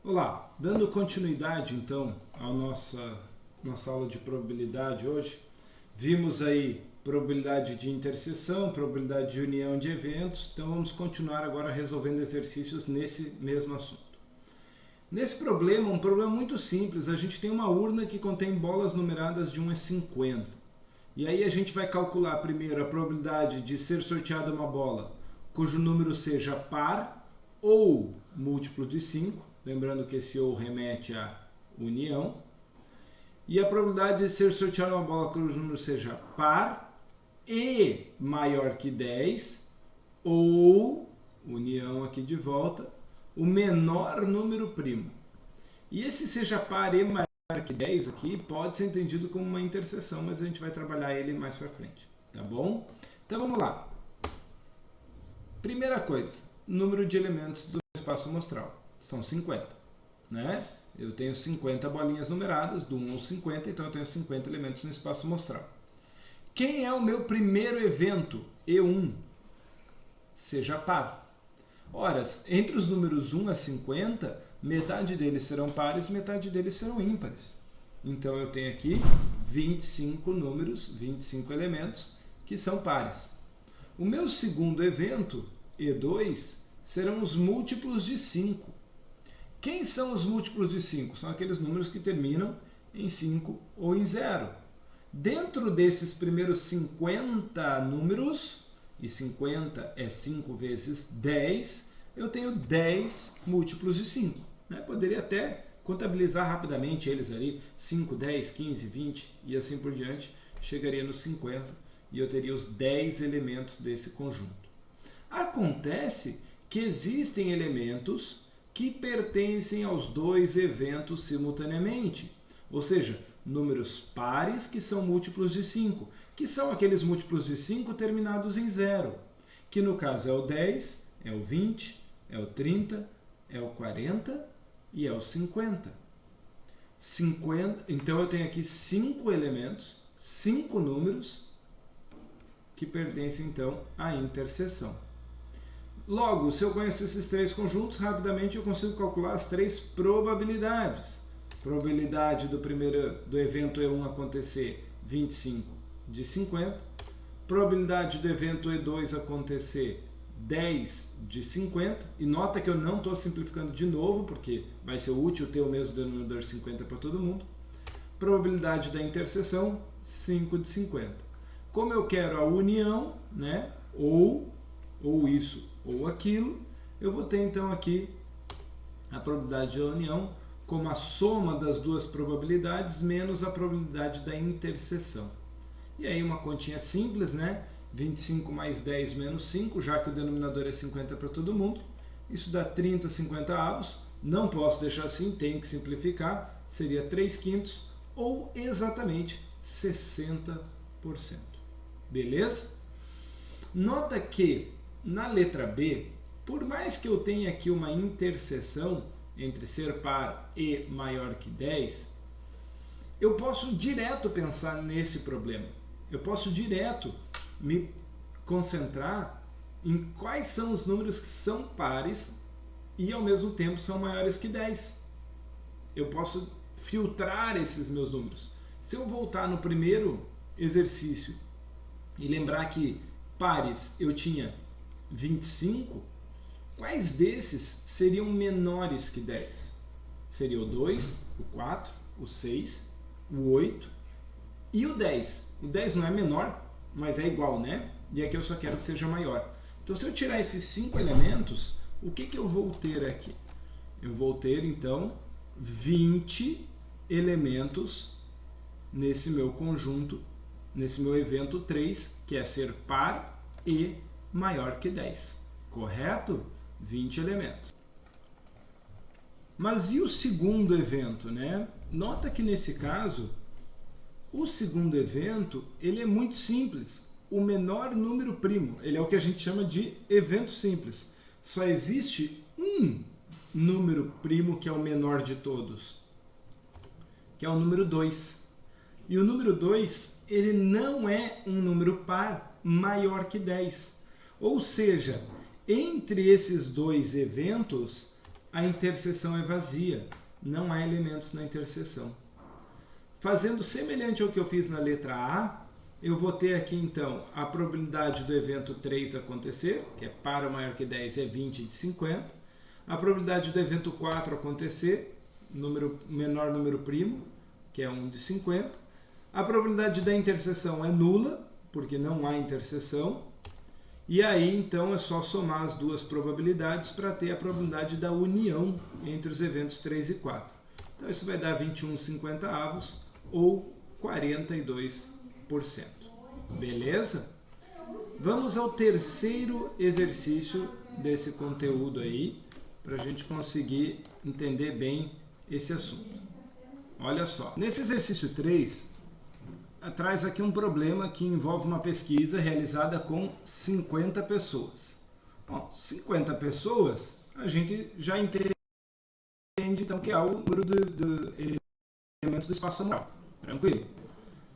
Olá, dando continuidade então à nossa aula de probabilidade hoje, vimos aí probabilidade de interseção, probabilidade de união de eventos, então vamos continuar agora resolvendo exercícios nesse mesmo assunto. Nesse problema, um problema muito simples, a gente tem uma urna que contém bolas numeradas de 1 a 50. E aí a gente vai calcular primeiro a probabilidade de ser sorteada uma bola cujo número seja par ou múltiplo de 5, lembrando que esse ou remete à união, e a probabilidade de ser sorteada uma bola cujo número seja par e maior que 10, ou, união aqui de volta, o menor número primo. E esse seja par e maior que 10 aqui pode ser entendido como uma interseção, mas a gente vai trabalhar ele mais para frente, tá bom? Então vamos lá. Primeira coisa, número de elementos do espaço amostral, são 50, né? Eu tenho 50 bolinhas numeradas, do 1 ao 50, então eu tenho 50 elementos no espaço amostral. Quem é o meu primeiro evento, E1? Seja par. Ora, entre os números 1 a 50, metade deles serão pares, metade deles serão ímpares. Então eu tenho aqui 25 números, 25 elementos que são pares. O meu segundo evento, E2, serão os múltiplos de 5. Quem são os múltiplos de 5? São aqueles números que terminam em 5 ou em 0. Dentro desses primeiros 50 números, e 50 é 5 vezes 10, eu tenho 10 múltiplos de 5. Né? Poderia até contabilizar rapidamente eles ali, 5, 10, 15, 20 e assim por diante, chegaria nos 50 e eu teria os 10 elementos desse conjunto. Acontece que existem elementos que pertencem aos dois eventos simultaneamente, ou seja, números pares que são múltiplos de 5, que são aqueles múltiplos de 5 terminados em 0, que no caso é o 10, é o 20, é o 30, é o 40 e é o 50. Então eu tenho aqui 5 elementos, 5 números que pertencem então à interseção. Logo, se eu conhecer esses três conjuntos, rapidamente eu consigo calcular as três probabilidades. Probabilidade do evento E1 acontecer 25 de 50. Probabilidade do evento E2 acontecer 10 de 50. E nota que eu não estou simplificando de novo, porque vai ser útil ter o mesmo denominador 50 para todo mundo. Probabilidade da interseção, 5 de 50. Como eu quero a união, né, ou isso ou aquilo, eu vou ter então aqui a probabilidade de união como a soma das duas probabilidades menos a probabilidade da interseção. E aí uma continha simples, né? 25 mais 10 menos 5, já que o denominador é 50 para todo mundo. Isso dá 30 50avos. Não posso deixar assim, tem que simplificar. Seria 3 quintos ou exatamente 60%. Beleza? Nota que na letra B, por mais que eu tenha aqui uma interseção entre ser par e maior que 10, eu posso direto pensar nesse problema. Eu posso direto me concentrar em quais são os números que são pares e ao mesmo tempo são maiores que 10. Eu posso filtrar esses meus números. Se eu voltar no primeiro exercício e lembrar que pares eu tinha 25, quais desses seriam menores que 10? Seria o 2, o 4, o 6, o 8 e o 10. O 10 não é menor, mas é igual, né? E aqui eu só quero que seja maior. Então, se eu tirar esses 5 elementos, o que eu vou ter aqui? Eu vou ter, então, 20 elementos nesse meu conjunto, nesse meu evento 3, que é ser par e maior que 10. Correto? 20 elementos. Mas e o segundo evento, né? Nota que nesse caso, o segundo evento, ele é muito simples. O menor número primo, ele é o que a gente chama de evento simples. Só existe um número primo que é o menor de todos, que é o número 2. E o número 2, ele não é um número par maior que 10. Ou seja, entre esses dois eventos, a interseção é vazia, não há elementos na interseção. Fazendo semelhante ao que eu fiz na letra A, eu vou ter aqui então a probabilidade do evento 3 acontecer, que é par ou maior que 10 é 20 de 50. A probabilidade do evento 4 acontecer, menor número primo, que é 1 de 50. A probabilidade da interseção é nula, porque não há interseção. E aí, então, é só somar as duas probabilidades para ter a probabilidade da união entre os eventos 3 e 4. Então, isso vai dar 21/50 ou 42%. Beleza? Vamos ao terceiro exercício desse conteúdo aí, para a gente conseguir entender bem esse assunto. Olha só, nesse exercício 3, traz aqui um problema que envolve uma pesquisa realizada com 50 pessoas. Bom, 50 pessoas, a gente já entende então que é o número de elementos do espaço anual. Tranquilo?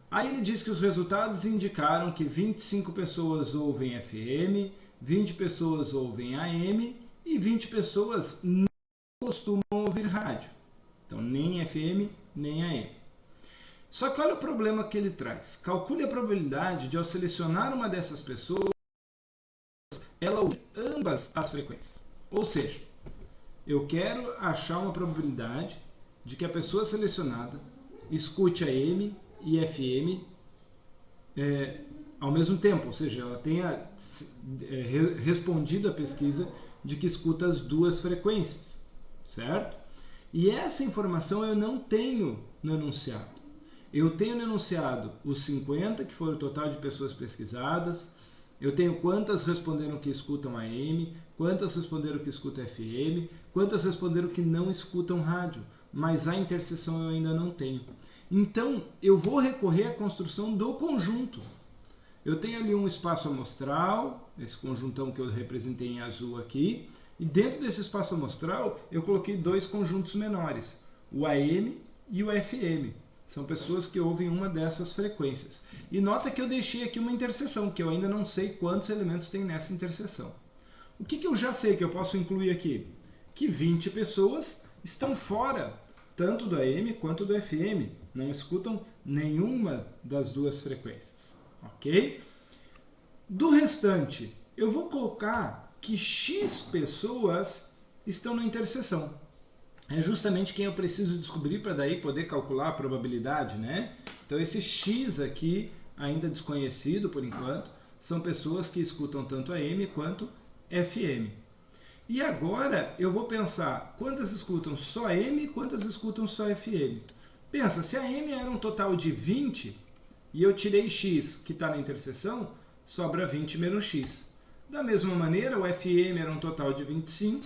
Aí ele diz que os resultados indicaram que 25 pessoas ouvem FM, 20 pessoas ouvem AM e 20 pessoas não costumam ouvir rádio. Então, nem FM, nem AM. Só que olha o problema que ele traz. Calcule a probabilidade de, ao selecionar uma dessas pessoas, ela ouvir ambas as frequências. Ou seja, eu quero achar uma probabilidade de que a pessoa selecionada escute AM e FM ao mesmo tempo. Ou seja, ela tenha respondido à pesquisa de que escuta as duas frequências. Certo? E essa informação eu não tenho no enunciado. Eu tenho no enunciado os 50, que foi o total de pessoas pesquisadas. Eu tenho quantas responderam que escutam AM, quantas responderam que escutam FM, quantas responderam que não escutam rádio. Mas a interseção eu ainda não tenho. Então, eu vou recorrer à construção do conjunto. Eu tenho ali um espaço amostral, esse conjuntão que eu representei em azul aqui. E dentro desse espaço amostral, eu coloquei dois conjuntos menores, o AM e o FM. São pessoas que ouvem uma dessas frequências. E nota que eu deixei aqui uma interseção, que eu ainda não sei quantos elementos tem nessa interseção. O que eu já sei que eu posso incluir aqui? Que 20 pessoas estão fora, tanto do AM quanto do FM. Não escutam nenhuma das duas frequências. Ok? Do restante, eu vou colocar que X pessoas estão na interseção. É justamente quem eu preciso descobrir para daí poder calcular a probabilidade, né? Então esse X aqui, ainda desconhecido por enquanto, são pessoas que escutam tanto AM quanto FM. E agora eu vou pensar quantas escutam só AM e quantas escutam só FM. Pensa, se a AM era um total de 20 e eu tirei X que está na interseção, sobra 20 menos X. Da mesma maneira, o FM era um total de 25,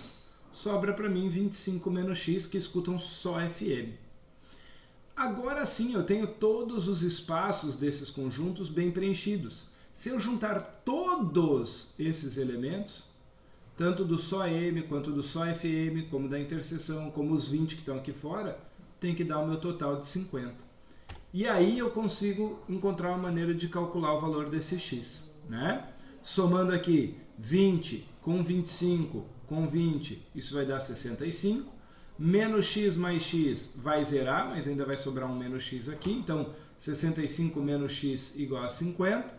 sobra para mim 25 menos X que escutam só FM. Agora sim, eu tenho todos os espaços desses conjuntos bem preenchidos. Se eu juntar todos esses elementos, tanto do só AM quanto do só FM, como da interseção, como os 20 que estão aqui fora, tem que dar o meu total de 50. E aí eu consigo encontrar uma maneira de calcular o valor desse X, né? Somando aqui 20 com 25 com 20, isso vai dar 65. Menos x mais x vai zerar, mas ainda vai sobrar um menos x aqui. Então, 65 menos x igual a 50.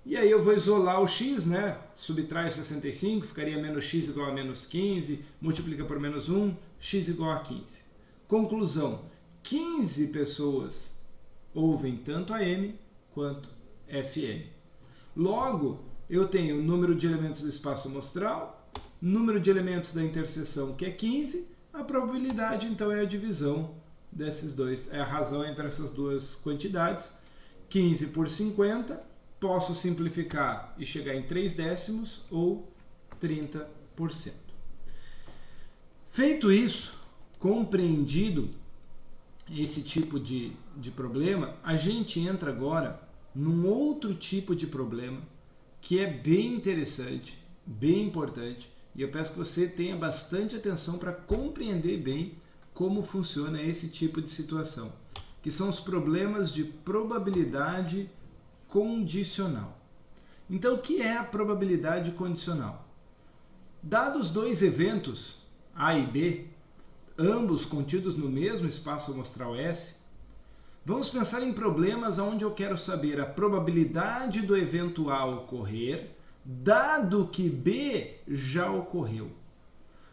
E aí eu vou isolar o x, né? Subtrai o 65, ficaria menos x igual a menos 15. Multiplica por menos 1, x igual a 15. Conclusão, 15 pessoas ouvem tanto AM quanto FM. Logo, eu tenho o número de elementos do espaço amostral, número de elementos da interseção, que é 15, a probabilidade, então, é a divisão desses dois, é a razão entre essas duas quantidades. 15 por 50, posso simplificar e chegar em 3 décimos ou 30%. Feito isso, compreendido esse tipo de problema, a gente entra agora num outro tipo de problema que é bem interessante, bem importante, e eu peço que você tenha bastante atenção para compreender bem como funciona esse tipo de situação, que são os problemas de probabilidade condicional. Então, o que é a probabilidade condicional? Dados dois eventos, A e B, ambos contidos no mesmo espaço amostral S, vamos pensar em problemas onde eu quero saber a probabilidade do evento A ocorrer, dado que B já ocorreu.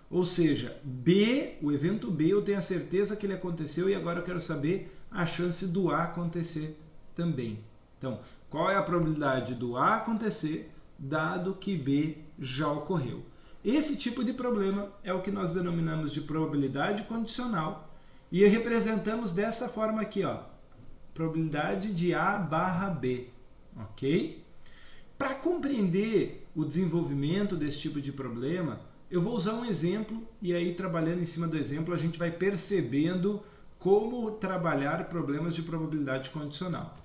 Ou seja, B, o evento B, eu tenho a certeza que ele aconteceu e agora eu quero saber a chance do A acontecer também. Então, qual é a probabilidade do A acontecer, dado que B já ocorreu? Esse tipo de problema é o que nós denominamos de probabilidade condicional e representamos dessa forma aqui, ó, probabilidade de A barra B, ok? Para compreender o desenvolvimento desse tipo de problema, eu vou usar um exemplo e aí, trabalhando em cima do exemplo, a gente vai percebendo como trabalhar problemas de probabilidade condicional.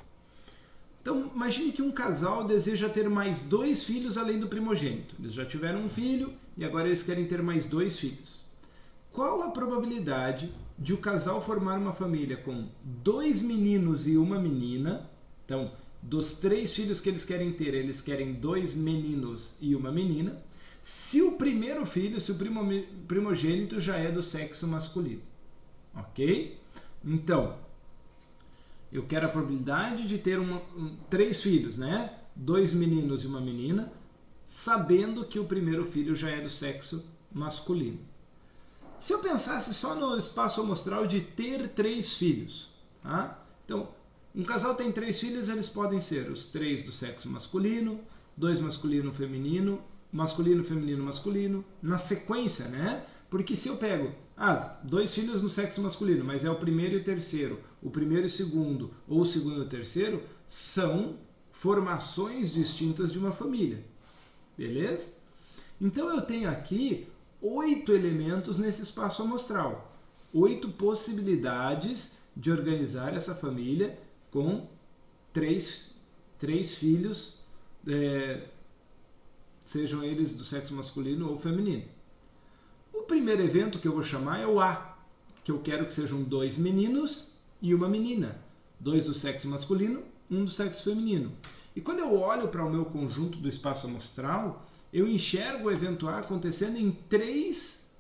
Então, imagine que um casal deseja ter mais 2 filhos além do primogênito. Eles já tiveram um filho e agora eles querem ter mais 2 filhos. Qual a probabilidade de o casal formar uma família com 2 meninos e uma menina? Então, dos 3 filhos que eles querem ter, eles querem 2 meninos e uma menina, se o primeiro filho, se o primogênito já é do sexo masculino. Ok? Então, eu quero a probabilidade de ter 3 filhos, né? 2 meninos e uma menina, sabendo que o primeiro filho já é do sexo masculino. Se eu pensasse só no espaço amostral de ter 3 filhos, tá? Então, um casal tem 3 filhos, eles podem ser os 3 do sexo masculino, 2 masculino, feminino, masculino, feminino, masculino, na sequência, né? Porque se eu pego 2 filhos no sexo masculino, mas é o primeiro e o terceiro, o primeiro e o segundo, ou o segundo e o terceiro, são formações distintas de uma família. Beleza? Então eu tenho aqui 8 elementos nesse espaço amostral. 8 possibilidades de organizar essa família com 3 filhos, sejam eles do sexo masculino ou feminino. O primeiro evento que eu vou chamar é o A, que eu quero que sejam 2 meninos e uma menina. 2 do sexo masculino, 1 do sexo feminino. E quando eu olho para o meu conjunto do espaço amostral, eu enxergo o evento A acontecendo em três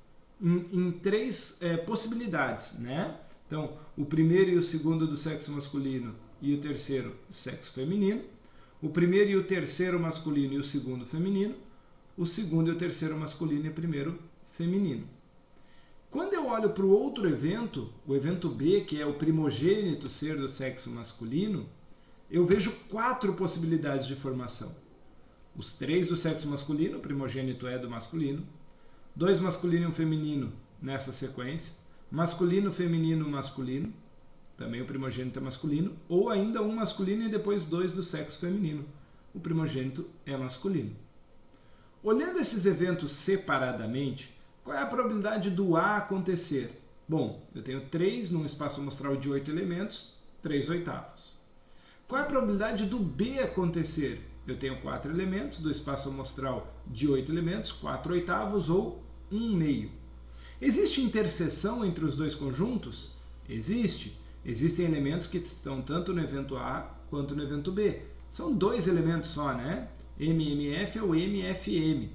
possibilidades, né? Então, o primeiro e o segundo do sexo masculino e o terceiro do sexo feminino. O primeiro e o terceiro masculino e o segundo feminino. O segundo e o terceiro masculino e o primeiro feminino. Quando eu olho para o outro evento, o evento B, que é o primogênito ser do sexo masculino, eu vejo 4 possibilidades de formação. Os 3 do sexo masculino, o primogênito é do masculino, 2 masculino e um feminino nessa sequência, masculino, feminino, masculino, também o primogênito é masculino, ou ainda um masculino e depois 2 do sexo feminino, o primogênito é masculino. Olhando esses eventos separadamente, qual é a probabilidade do A acontecer? Bom, eu tenho 3 num espaço amostral de 8 elementos, 3/8. Qual é a probabilidade do B acontecer? Eu tenho 4 elementos do espaço amostral de 8 elementos, 4/8 ou 1/2. Existe interseção entre os dois conjuntos? Existe. Existem elementos que estão tanto no evento A quanto no evento B. São 2 elementos só, né? MMF ou MFM.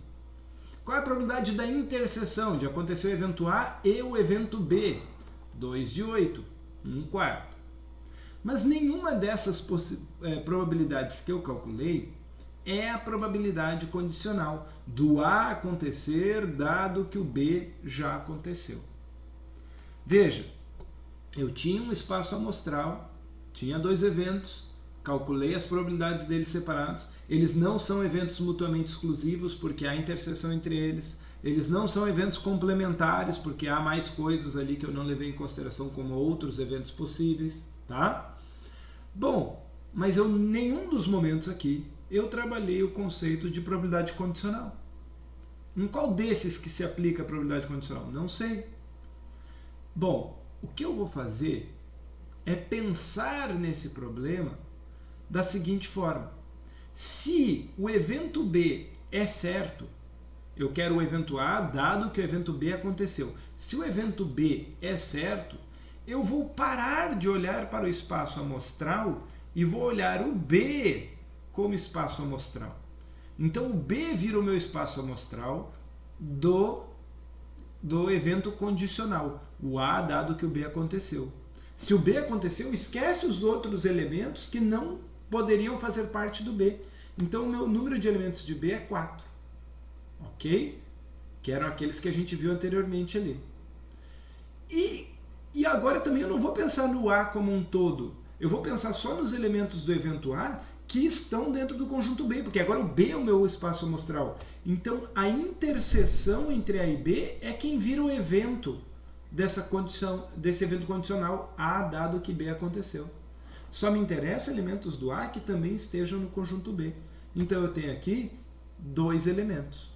Qual é a probabilidade da interseção, de acontecer o evento A e o evento B? 2/8, 1/4. Mas nenhuma dessas probabilidades que eu calculei é a probabilidade condicional do A acontecer, dado que o B já aconteceu. Veja, eu tinha um espaço amostral, tinha 2 eventos, calculei as probabilidades deles separados. Eles não são eventos mutuamente exclusivos, porque há interseção entre eles. Eles não são eventos complementares, porque há mais coisas ali que eu não levei em consideração como outros eventos possíveis, tá? Bom, mas em nenhum dos momentos aqui eu trabalhei o conceito de probabilidade condicional. Em qual desses que se aplica a probabilidade condicional? Não sei. Bom, o que eu vou fazer é pensar nesse problema da seguinte forma. Se o evento B é certo, eu quero o evento A, dado que o evento B aconteceu. Se o evento B é certo, eu vou parar de olhar para o espaço amostral e vou olhar o B como espaço amostral. Então o B vira o meu espaço amostral do do evento condicional, o A dado que o B aconteceu. Se o B aconteceu, esquece os outros elementos que não poderiam fazer parte do B. Então, o meu número de elementos de B é 4. Ok? Que eram aqueles que a gente viu anteriormente ali. E agora também eu não vou pensar no A como um todo. Eu vou pensar só nos elementos do evento A que estão dentro do conjunto B, porque agora o B é o meu espaço amostral. Então, a interseção entre A e B é quem vira o evento desse evento condicional A, dado que B aconteceu. Só me interessa elementos do A que também estejam no conjunto B. Então, eu tenho aqui 2 elementos.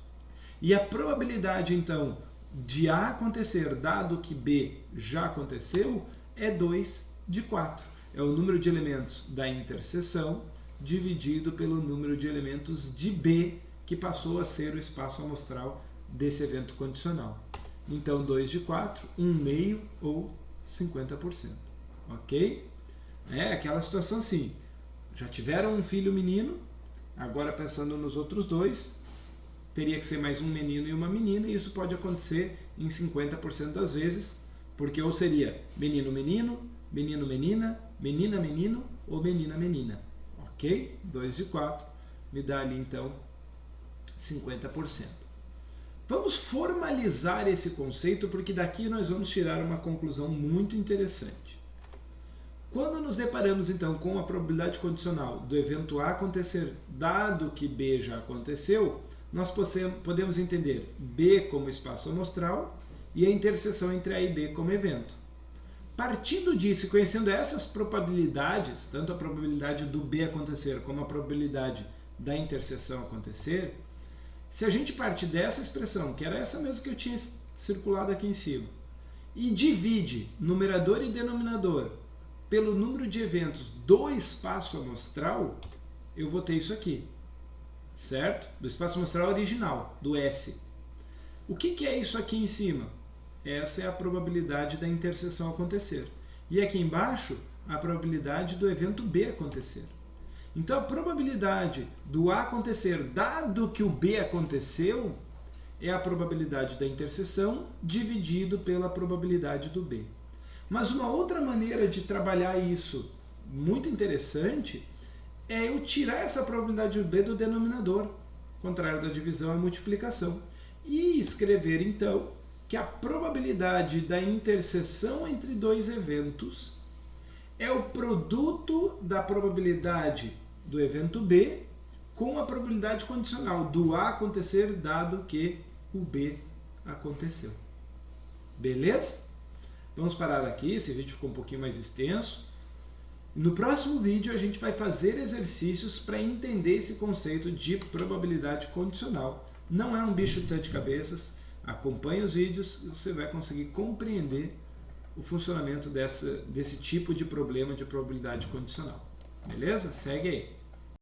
E a probabilidade, então, de A acontecer, dado que B já aconteceu, é 2 de 4. É o número de elementos da interseção dividido pelo número de elementos de B, que passou a ser o espaço amostral desse evento condicional. Então, 2 de 4, 1/2 ou 50%. Ok? É aquela situação assim, já tiveram um filho menino, agora pensando nos outros 2, teria que ser mais um menino e uma menina, e isso pode acontecer em 50% das vezes, porque ou seria menino-menino, menino-menina, menina-menino ou menina-menina. Ok? 2 de 4 me dá ali então 50%. Vamos formalizar esse conceito, porque daqui nós vamos tirar uma conclusão muito interessante. Quando nos deparamos então com a probabilidade condicional do evento A acontecer, dado que B já aconteceu, nós podemos entender B como espaço amostral e a interseção entre A e B como evento. Partindo disso e conhecendo essas probabilidades, tanto a probabilidade do B acontecer como a probabilidade da interseção acontecer, se a gente parte dessa expressão, que era essa mesmo que eu tinha circulado aqui em cima, e divide numerador e denominador pelo número de eventos do espaço amostral, eu vou ter isso aqui, certo? Do espaço amostral original, do S. O que é isso aqui em cima? Essa é a probabilidade da interseção acontecer. E aqui embaixo, a probabilidade do evento B acontecer. Então, a probabilidade do A acontecer, dado que o B aconteceu, é a probabilidade da interseção dividido pela probabilidade do B. Mas uma outra maneira de trabalhar isso, muito interessante, é eu tirar essa probabilidade do B do denominador, contrário da divisão é multiplicação, e escrever, então, que a probabilidade da interseção entre 2 eventos é o produto da probabilidade do evento B com a probabilidade condicional do A acontecer, dado que o B aconteceu. Beleza? Vamos parar aqui, esse vídeo ficou um pouquinho mais extenso. No próximo vídeo a gente vai fazer exercícios para entender esse conceito de probabilidade condicional. Não é um bicho de 7 cabeças. Acompanhe os vídeos e você vai conseguir compreender o funcionamento desse tipo de problema de probabilidade condicional. Beleza? Segue aí.